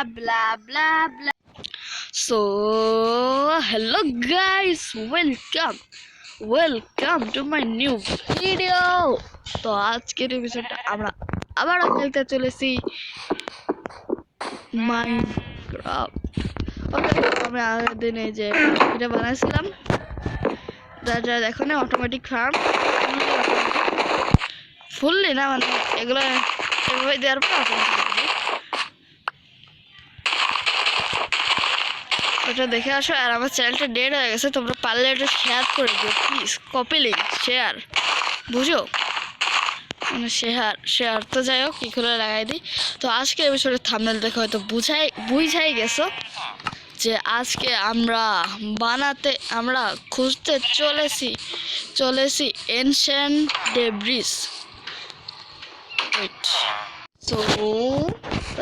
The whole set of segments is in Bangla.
blah blah blah. So hello guys, welcome to my new video. তো আজকের এপিসোডটা আমরা আবারও খেলতে চলেছি মাইনক্রাফট। ওকে, আমি আগের দিন এই যে এটা বানাইছিলাম, যা দেখো না অটোমেটিক ফার্ম ফুললি না, মানে এগুলো এভাবে দেওয়ার পর ওটা দেখে আসো। আর আমার চ্যানেলটা ডেড হয়ে গেছে, তোমরা পারলে এটা শেয়ার করে দিও প্লিজ। কপি লিঙ্ক শেয়ার, বুঝো, মানে শেয়ার তো যাই হোক কী করে লাগাই দিই। তো আজকে এপিসোডের থাম্বনেল দেখে হয়তো বুঝাই গেছো যে আজকে আমরা খুঁজতে চলেছি এনশিয়েন্ট ডেব্রিস। তো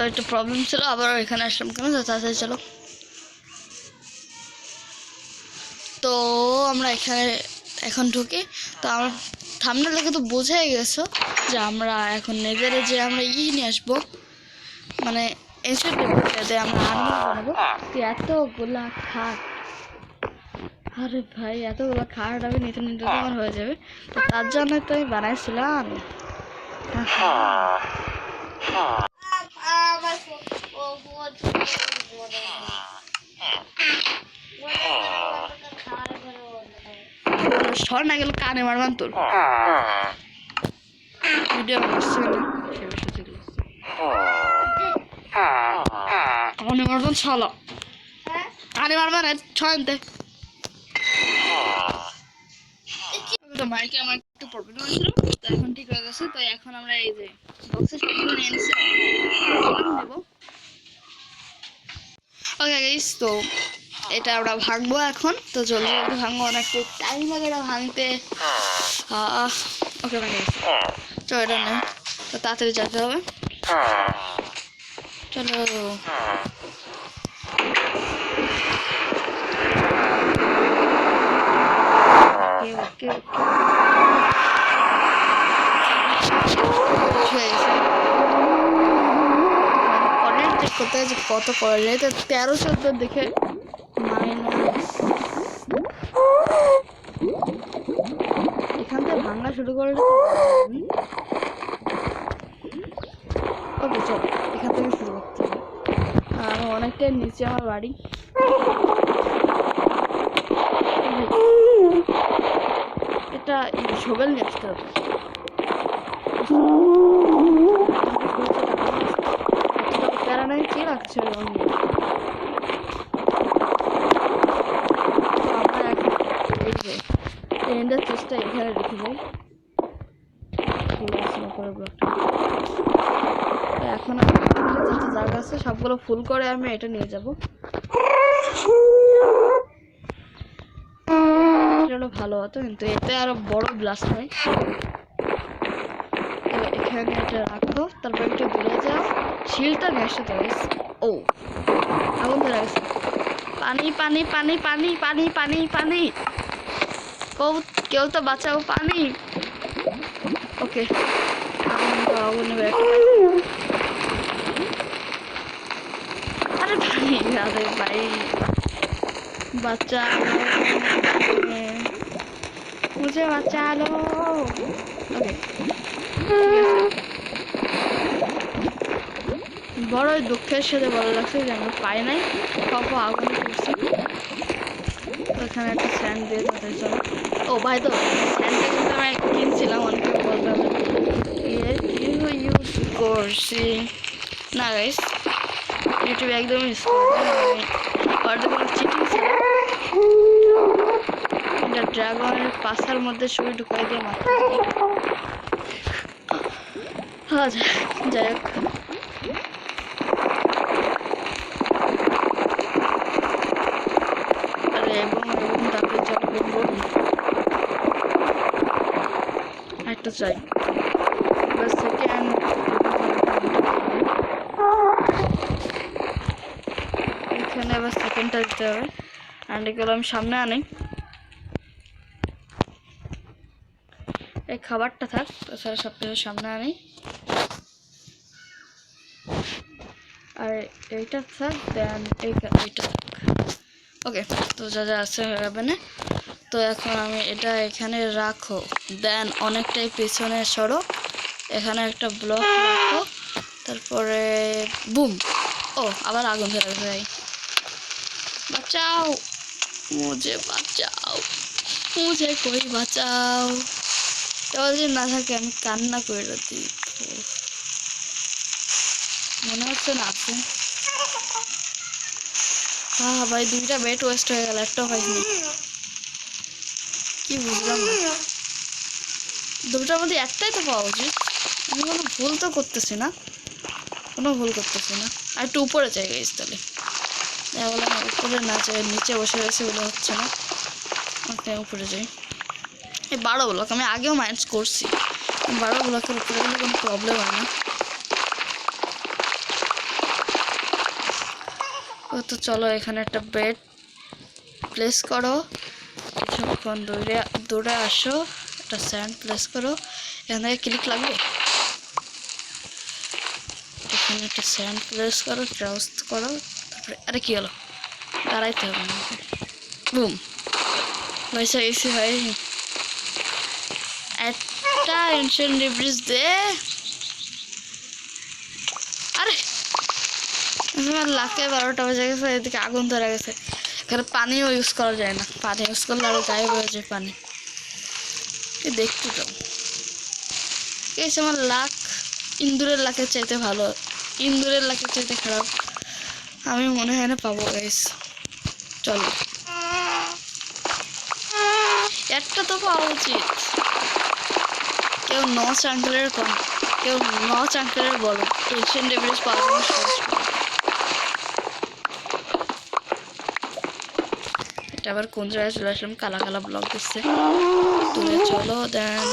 একটা প্রবলেম ছিল, আবার এখানে আসলাম কেন, তাড়াতাড়ি চলো। তো আমরা এখানে এখন ঢুকি। তো আমরা থাম্বনেল দেখে তো বোঝাই গেছো যে আমরা এখন নেজারে যে আমরা নিয়ে আসবো, মানে এনশিয়েন্ট ডেব্রিসে আমরা আর্মার বানাবো। তো এতগুলা খাট, আরে ভাই এতগুলো খাট আমি নিতে আমার হয়ে যাবে। তো তার জন্য তো আমি বানাইছিলাম। সর না গেল কানে মারবান তোর ভিডিও বানাচ্ছে না, কানে মারবান ছালা, কানে মারবান ছয়তে। তো মাইকে আমার একটু প্রবলেম হয়েছিল, তো এখন ঠিক হয়ে গেছে। তো এখন আমরা এই যে বক্সের সবগুলো নিয়ে নিচ্ছি, দেবো। ওকে গাইস, তো এটা আমরা ভাঙবো এখন। তো জলদি ভাঙবো, অনেক টাইম লাগে এটা ভাঙতে। ওকে ভেঙে গেছে, তো এটা নেই, তো তাড়াতাড়ি যেতে হবে। চলো কত করলে তো 1314 দেখে এখান থেকে ভাঙা শুরু করলে। ওকে চলো এখান থেকে শুরু করতে হবে। আর অনেকটাই নিচে আমার বাড়ি। এটা সবেল নিয়ে আসতে হবে। প্যারা নাই, কি লাগছে এন্ডার চেষ্টা এখানে রেখে যাই। এখন যত জায়গা আছে সবগুলো ফুল করে আমি এটা নিয়ে যাব। ভালো হতো, কিন্তু এতে আরো বড় ব্লাস্ট হয়। তো এখানে এটা রাখো, তারপর একটু দূরে যাও, শিলটা নিয়ে আসতে হবে। ও আগুন ধরে গেছে, পানি পানি পানি পানি পানি পানি পানি, কেউ তো বাঁচাও, পানি। ওকে আরে পানি, আরে ভাই বাচ্চা মুঝে বাচ্চা লো। বড়ই দুঃখের সাথে ভালো লাগছে যে আমরা পাই নাই, কখন আগুন করছি। ওখানে একটা স্যান্ড দিয়ে তাদের চলো। ও ভাই, তো স্যান্ডটা কিন্তু আমি কিনছিলাম, অনেকে বলতে হবে ইউজ করছি না গাইস, ইউটিউবে একদম ইউজ করবে। ওটা কোনো চিটিং ছিল, এটা ড্রাগনের পাশার মধ্যে শুয়ে ঢুকাই দিয়ে মারতে। হ্যাঁ যাই হোক, আরে এবং তারপরে চাপবো একটা চাই সেকেন্ড। এখানে আবার সেকেন্ডটা দিতে হবে। অ্যান্ড এগুলো আমি সামনে আনি, এই খাবারটা থাক, তাছাড়া সব কিছু সামনে আনি। আর এইটা থাক, দেন এইটা থাক। ওকে, তো যা যা আছে হবে না। তো এখন আমি এটা এখানে রাখো, দেন অনেকটাই পেছনে সরো, এখানে একটা ব্লক রাখো, তারপরে বুম। ও আবার আগুন ধরে যায়, বাঁচাও মুঝে, বাঁচাও মুঝে, কই বাঁচাও। এবার যদি না থাকে আমি কান্না করে দিই। মনে হচ্ছে না আছে। হ্যাঁ ভাই, 2টা বেড ওয়েস্ট হয়ে গেল, একটাও পাইনি। কি বুঝলাম না, 2টার মধ্যে একটাই তো পাওয়া উচিত। আমি কোনো ভুল তো করতেছি না, কোনো ভুল করতেছি না। আর একটু উপরে চাই গাইস, তাহলে বললাম উপরে না চাই, নিচে বসে রয়েছে বলে হচ্ছে না। ওকে, উপরে যাই। এই 12 ব্লক আমি আগেও মাইনাস করছি, 12 ব্লকের উপরে গেলে কোনো প্রবলেম হয় না। ও তো চলো, এখানে একটা বেড প্লেস করো, কিছুক্ষণ দূরে আসো, একটা স্যান্ড প্লেস করো, এখান থেকে ক্লিক লাগবে। এখানে একটা স্যান্ড প্লেস করো, ট্রাউস করো, তারপরে আরে কি হলো, দাঁড়াইতে হবে না। বুম, পয়সা এসে ভাই, একটা এনশিয়েন্ট ডিব্রিজ দে। আরে লাখে 12টা বেজে গেছে, এদিকে আগুন ধরে গেছে। এখানে পানিও ইউজ করা যায় না, পানি ইউজ করলে আরো গায়ে হয়ে যায় পানি। দেখতে তো আমার লাখ ইন্দুরের লাখের চাইতে ভালো, ইন্দুরের লাখের চাইতে খারাপ আমি মনে হয় না পাবো গাইস। চলো, একটা তো পাওয়া উচিত। কেউ 9 আঙ্কেলের কম, কেউ 9 আঙ্কেলের বড়, এনশিয়েন্ট ডিব্রিজ পাওয়ার জন্য সহজ। এটা আবার কোন জায়গায় চলে আসলাম, কালা কালা ব্লক দিচ্ছে। তুলে চলো, দেন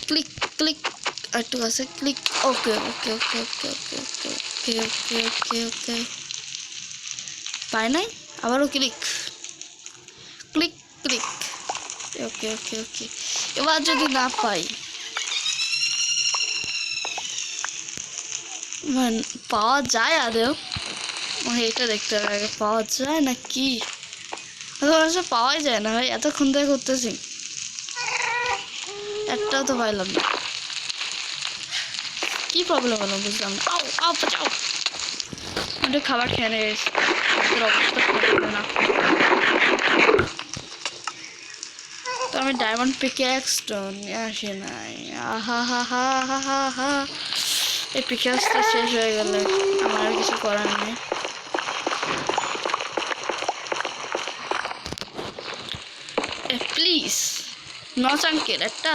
ক্লিক ক্লিক, একটু আছে ক্লিক। ওকে ওকে ওকে ওকে ওকে ওকে ওকে ওকে ওকে ওকে, পাই নাই, আবারও ক্লিক ক্লিক ক্লিক। ওকে ওকে ওকে, এবার যদি না পাই, পাওয়া যায় আদেও, এটা দেখতে হবে আগে, পাওয়া যায় না কি। পাওয়াই যায় না ভাই, এতক্ষণ থেকে করতেছি, একটাও তো পাইলাম না। কি প্রবলেম হলো বুঝলাম না। আও আও বাঁচাও, একটু খাবার খেয়ে নিয়ে গেছি, অবস্থা খারাপ না। তো আমি ডায়মন্ড পিক্যাক্স তো নিয়ে আসি নাই। আহা হা হা হা হা হা, এই পিক্যাক্সটা শেষ হয়ে গেলে আমার আর কিছু করার নেই। প্লিজ 9 আঙ্কেল একটা,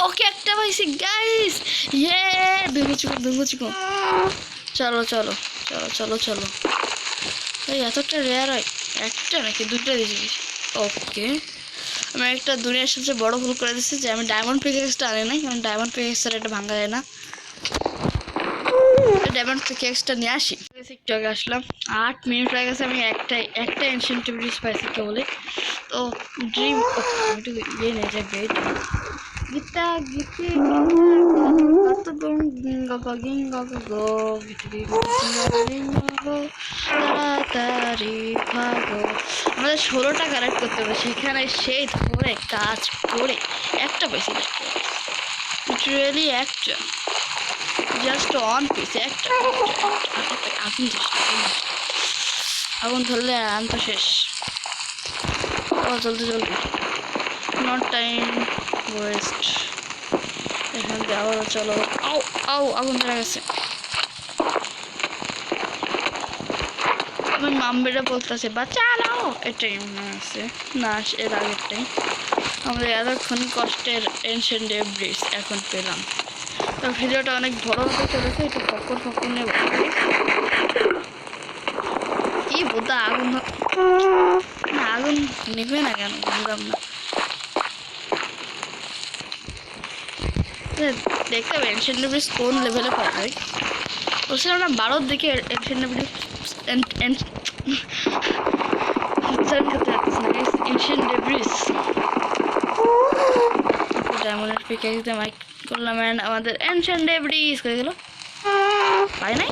ওকে একটা পাইছি গাইস, ইয়ে দুমুচিকো। চলো চলো চলো চলো চলো, এই এতটা রেয়ার হয়, একটা নাকি 2টা দিয়েছি। ওকে, আমি একটা দুনিয়ার সবচেয়ে বড় ভুল করে দিচ্ছি যে আমি ডায়মন্ড পিক্যাক্সটা আনি নাই, কারণ ডায়মন্ড পিক্যাক্সটা এটা ভাঙা যায় না। ডায়মন্ড পিক্যাক্সটা নিয়ে আসি। একটু আগে আসলাম, 8 মিনিট হয়ে গেছে, আমি একটা এনশিয়েন্ট ডিব্রিজ পাইছি কেবলে। তো ড্রিম একটু ইয়ে নিয়ে যায়, বেড গীতা গীতে তাড়াতাড়ি ভাগো। আমাদের 16টা কালেক্ট করতে হবে, সেখানে সেই ধরে কাজ করে একটা বেশি দেখতে হবে, লিটারেলি একটা, জাস্ট 1 পিস, একটা আগুন ধরলে আম তো শেষ। ও জলদি জলদি, নট টাইম ওয়েস্ট। এখান থেকে আবার চলো, আও আও আগুন ধরে গেছে। আমার মাম্বিরা বলতেছে বাঁচাও, এটাই মনে আছে না, এর আগেরটাই। আমাদের এতক্ষণ কষ্টের এনশিয়েন্ট ডিব্রিজ এখন পেলাম। তো ভিডিওটা অনেক বড় হতে চলেছে, একটু ফকর নেব। কি বোধা আগুন না, আগুন নিবে না কেন বুঝলাম না। দেখতে হবে এনশিয়েন্ট ডিব্রিজ কোন লেভেলে পাওয়া যায়। বলছিলাম না 12 দিকে এনশিয়েন্ট ডিব্রিজ, এনশিয়েন্ট ডিব্রিজ ডায়মন্ডের পিক্যাক্স দিয়ে মাইক করলাম, এন্ড আমাদের এনশিয়েন্ট ডিব্রিজ হয়ে গেল। পাই নাই।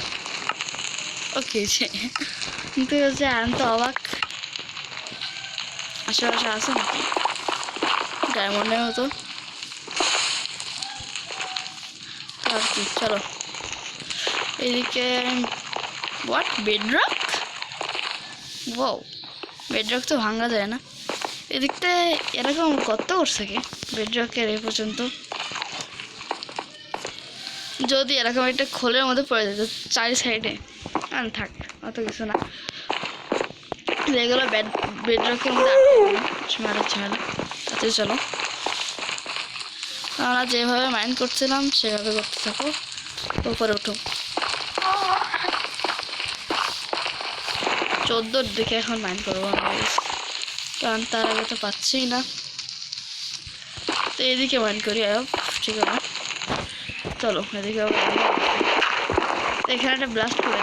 ওকে কিন্তু হচ্ছে আমি তো অবাক, আশেপাশে আছে নাকি ডায়মন্ডের মতো আর কি। চলো এদিকে হোয়াট বেডরক, ওয়াও বেডরক তো ভাঙা যায় না। এদিকটা এরকম কত করছে কি বেডরকের এ পর্যন্ত, যদি এরকম একটা খোলের মধ্যে পড়ে যেত চারি সাইডে, থাক অত কিছু না, এগুলো বেডরকের মধ্যে ঝামেলা ঝামেলা। তাতে চলো আমরা যেভাবে মাইন্ড করছিলাম সেভাবে করতে থাকো, উপরে উঠো। 14 দিকে এখন মাইন্ড করবো আমরা, কারণ তার আগে তো পাচ্ছিই না, তো এদিকে মাইন্ড করি। ঠিক আছে চলো এদিকে, এখানে একটা ব্লাস্ট করে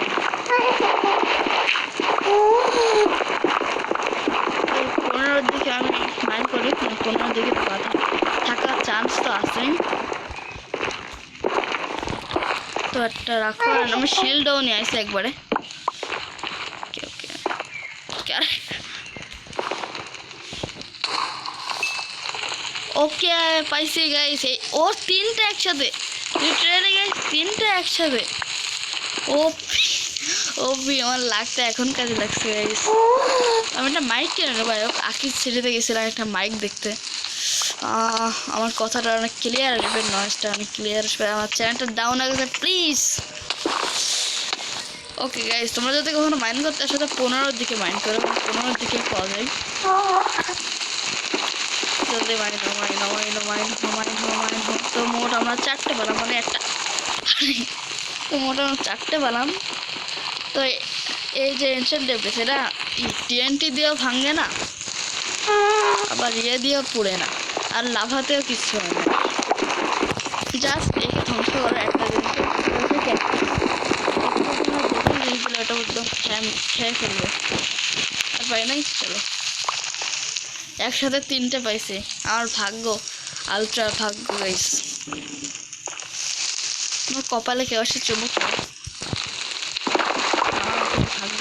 15 দিকে আমি মাইন্ড করি, 15 দিকে থাকার চান্স তো আছেই। তো একটা রাখো, আর আমি শিল্ডও নিয়ে আসছি একবারে। ওকে পাইছি গাইস, ও 3টা একসাথে লিটারালি গাইস, 3টা একসাথে। ওপি আমার লাগটা এখন কাজে লাগছে গাইস। আমি একটা মাইক কিনে নেবো, আকিজ সিটিতে গেছিলাম একটা মাইক দেখতে। আমার কথাটা অনেক ক্লিয়ার আসবে, নয়েজটা অনেক ক্লিয়ার আসবে। আমার চ্যানেলটা ডাউন হয়ে গেছে প্লিজ। ওকে গাইস, তোমরা যদি কখনো মাইন্ড করতে আসো তো 15 দিকে মাইন্ড করো, 15 দিকে পাওয়া যায়। জলদি মাইন্ড তো মোট আমরা 4টে পেলাম, মানে একটা তো মোট আমরা 4টে পেলাম। তো এই যে এনশিয়েন্ট ডেব্রিস, এটা টিএনটি দিয়েও ভাঙে না, আবার ইয়ে দিয়েও পুড়ে না, আর লাভাতেও কিছু হয় না। জাস্ট একে ধ্বংস করার একটা জিনিসগুলো ওটা একদম খেয়ে ফেলবে, আর পাই নাই। চলো একসাথে 3টে পাইছি, আমার ভাগ্য আলট্রা ভাগ্য গাইস। আমার কপালে কেউ আসে চুমুক ভাগ্য,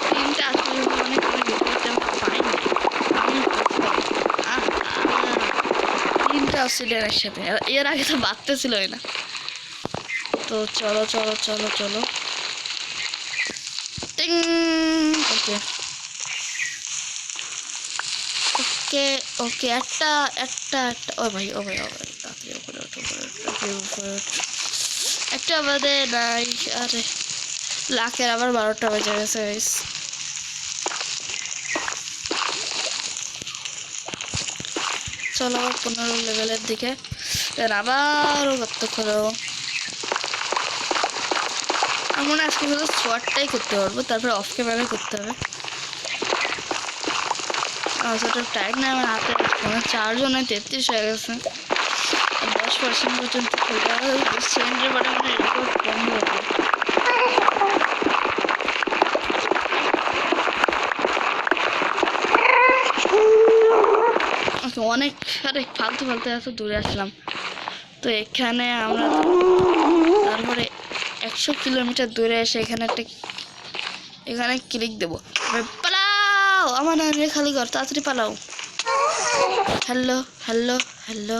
3টে আসলে মানে কোনো ভিডিওতে পাইনি, 3টা অস্ট্রেলিয়ার একসাথে, এর আগে তো বাড়তেছিলই না। তো চলো চলো চলো চলো ওকে ওকে ওকে একটা একটা একটা ও ভাই তাড়াতাড়ি উপরে ওঠো, একটা বাদে নাই। আরে লাখের আবার 12টা বেজে গেছে গাইস। চলো আবার 15 লেভেলের দিকে, আবারও কত করো। আমার মনে আজকে শুধু শর্টটাই করতে পারবো, তারপরে অফ ক্যামেরা করতে হবে। অতটা টাইট না আমার হাতে, ফোনের চার্জও নয় 33 হয়ে গেছে, 10% পর্যন্ত সেকেন্ডের পরে মানে রেকর্ড কম হয়ে যাবে। অনেক ফালতু এত দূরে আসলাম। তো এখানে আমরা তারপরে 100 কিলোমিটার দূরে এসে এখানে ক্লিক দেবো। পালাও, আমার নামে খালি ঘর, তাড়াতাড়ি পালাও। হ্যালো হ্যালো হ্যালো,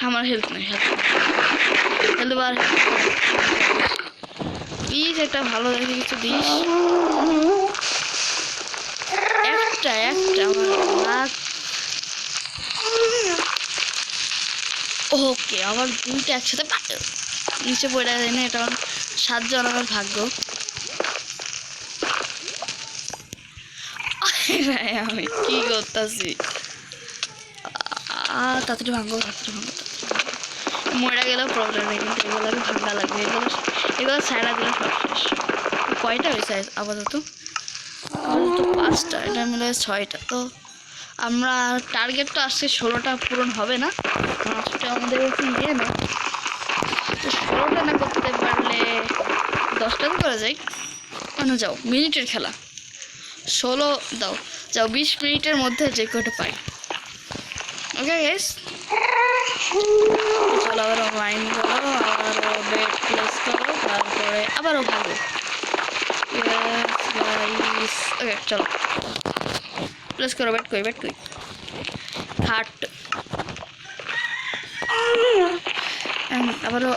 আমার হেল্প নেই, হ্যালো বার প্লিজ একটা ভালো দেখে কিছু দিস। একটা আমার লাখ। ওকে আমার 2টা একসাথে নিচে পড়ে যায় না, এটা আমার 7 জন আমার ভাগ্য। আমি কি করতেছি, তাড়াতাড়ি ভাঙবো মরে গেলেও প্রবলেম নেই, কিন্তু এগুলো ভাঙা লাগবে, এগুলো ছাড়া দিলে সব শেষ। কয়টা হয়েছে আপাতত? 5টা, এটা মিলে 6টা। তো আমরা টার্গেট তো আজকে 16টা পূরণ হবে না, 5টা আমাদের নিয়ে না, তো 16টা না করতে পারলে 10টা তো করা যায়। কেন যাও, মিনিটের খেলা, 16 দাও, যাও 20 মিনিটের মধ্যে যে কটা পাই। Okay guys. চলো আবারও মাইন করো, আবারও বেড প্লেস করো, তারপরে আবারও ভালো। ওকে চলো প্লেস করো, বেড কই খাট। আবারও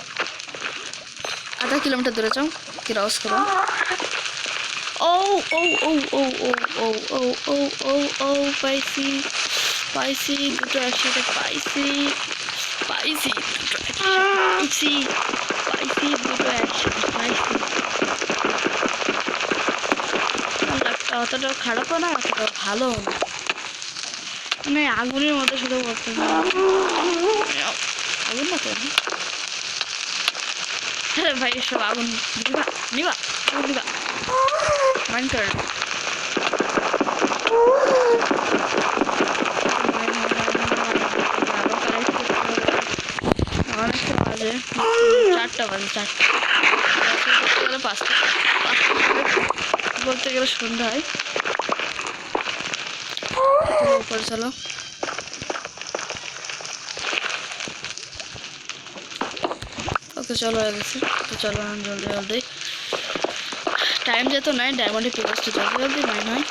আধা কিলোমিটার দূরে যাও, ক্রস করো। ও ও ও ও ও ও ও ও ও ও পাইছি পাইছি, দুটো একসাথে পাইছি পাইছি, দুটো পাইছি পাইছি, দুটো একসাথে পাইছি। একটা অতটাও খারাপও না, অতটাও ভালো না, মানে আগুনের মধ্যে শুধু করতে আগুন না তো। হ্যাঁ ভাই সব আগুন নিবা নিবা আগুন নিবা মাইন্ড কর। অনেকটা বাজে, 4টা বাজে, 4টা 5টা বলতে গেলে সন্ধ্যায়। উপরে চলো, ওকে চলো হয়ে গেছে। তো চলো জলদি জলদি, টাইম যেত নাই, ডায়মন্ডের পিকাসটা জলদি জলদি মাইন হয়।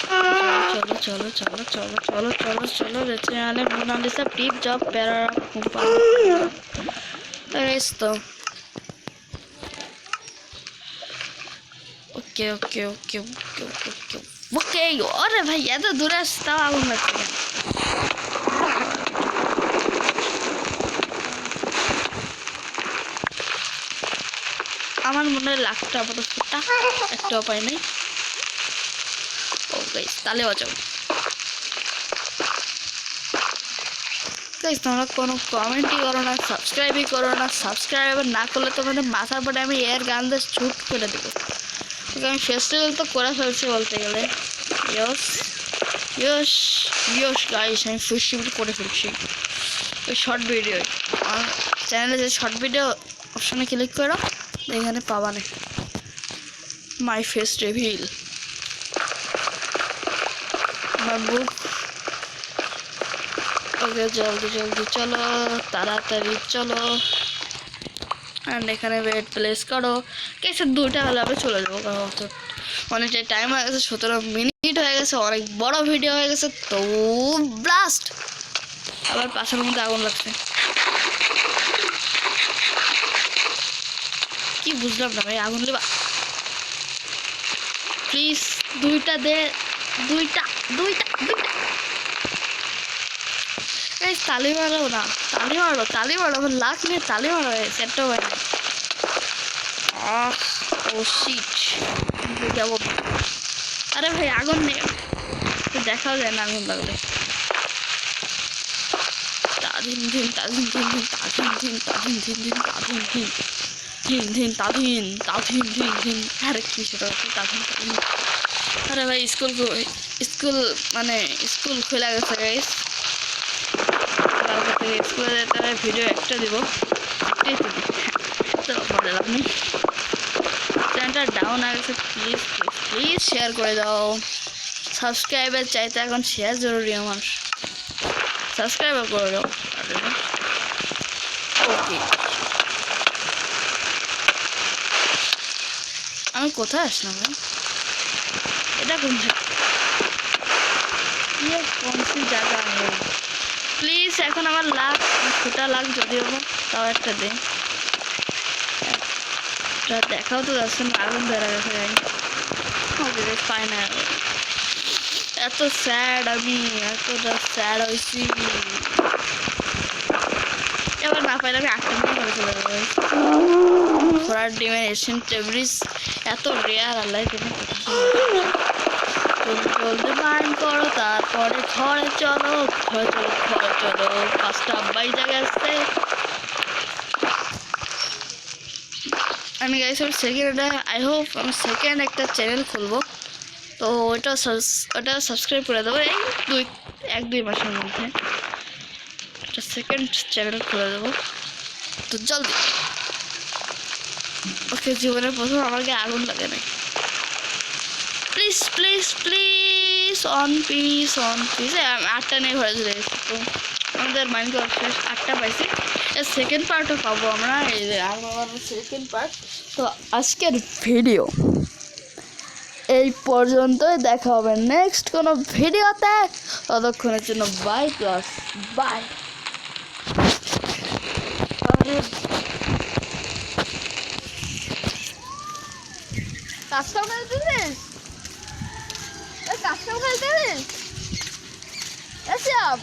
চলো চলো চলো চলো চলো চলো চলো রেচেনালে মোনালিসা টিপ জব প্যারা তো ওকে ওকে ওকে ওকে ওকে ওকে ওকে। আরে ভাই এত দূরে আসছে তাও আগুন লাগছে কেন? আমার মনে হয় লাখটা আপাতত একটাও পাই নাই। ও গাইস তাহলে বাঁচাও গাইস, তোমরা কোনো কমেন্টই করো না, সাবস্ক্রাইবই করো না। সাবস্ক্রাইব না করলে তোমাদের মাথার পরে আমি এর গান দিয়ে শুট করে দেবো। আমি ফেস্টিভ্যাল তো করে ফেলছি বলতে গেলে। ইয়স ইয়স ইয়স গাইস, আমি ফেস্টিভ্যাল করে ফেলছি। ওই শর্ট ভিডিও আমার চ্যানেলে যে শর্ট ভিডিও অপশানে ক্লিক করো, এখানে পাবা না মাই ফেস রিভিল, আমার বুক। ওকে জলদি জলদি চলো, তাড়াতাড়ি চলো। অ্যান্ড এখানে বেড প্লেস করো। কেসে 2টা হলে আমি চলে যাবো, কারণ অনেকটাই টাইম হয়ে গেছে, 17 মিনিট হয়ে গেছে, অনেক বড় ভিডিও হয়ে গেছে। তো ব্লাস্ট, আবার পাশের মধ্যে আগুন লাগছে, কি বুঝলাম না ভাই। আগুন দেবা প্লিজ, 2টা দে, 2টা 2টা 2টা। এই তালি মারো না, তালি মারো তালি মারো, আমার লাখ নিয়ে তালি মারো, সেটটা হয় না। ও শিট, কেমন? আরে ভাই আগুন নেই, দেখাও যায় না আগুন লাগলে। তাধিন ধিন তাধিন ধিন ধিন তাধিন ধিন তাধিন ধিন ধিন তাধিন ধিন ধিন ধিন তাধিন তাধিন ধিন ধিন। আরে কি সেটা হচ্ছে তাধিন তাধিন। আরে ভাই স্কুল মানে স্কুল খোলা গেছে গাইস, কালকে থেকে স্কুলে যেতে ভিডিও একটা দিব, তো বলে লাভ নেই। চ্যানেলটা ডাউন হয়ে গেছে, প্লিজ প্লিজ প্লিজ শেয়ার করে দাও। সাবস্ক্রাইবার চাইতে এখন শেয়ার জরুরি আমার, সাবস্ক্রাইবার করে দাও। ওকে আমি কোথায় আসলাম ভাই? এটা কোন জায়গা? প্লিজ এখন আমার লাখ, ছোটা লাখ যদিও তাও একটা দে, দেখাও তো যাচ্ছে না, আগুন ধরা গেছে গাই। ওকে পাই না, এত স্যাড আমি, এতটা স্যাড হয়েছি। এবার না পাইলে আমি 8টা মিনিট করে চলে যাবো। ঘোড়ার ডিমের এশিয়ান টেবরিজ এত রেয়ার, আল্লাহ জলদি মাইন্ড করো, তারপরে ঘরে চলো, ঘরে চলো ঘরে চলো। 5টা বাইজা গেছে। আমি গাইস সেকেন্ড, আই হোপ আমি সেকেন্ড একটা চ্যানেল খুলবো, তো ওটা সাবস্ক্রাইব করে দেবো এই 1-2 মাসের মধ্যে। একটা সেকেন্ড চ্যানেল খুলে দেবো, তো জলদি। ওকে জীবনের প্রথম আমাকে আগুন লাগে না, please please please one piece one piece. 8টা নিয়ে ঘরে চলে গেছি, তো আমাদের মাইনক্রাফট শেষ 8টা পাইছি, এর সেকেন্ড পার্টও পাবো আমরা, এই যে আমার সেকেন্ড পার্ট। তো আজকের ভিডিও এই পর্যন্তই, দেখা হবে নেক্সট কোনো ভিডিওতে, ততক্ষণের জন্য বাই প্লাস বাই। কাজটাও খেলতেছিস, কাজটাও খেলতেছিস এসব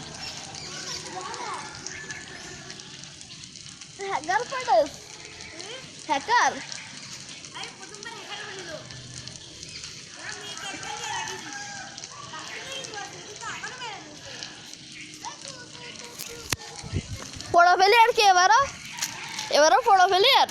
হ্যাকার পাঠাস, হ্যাকার পড়া ফেলি আর কি, এবারও পড়া ফেলি আর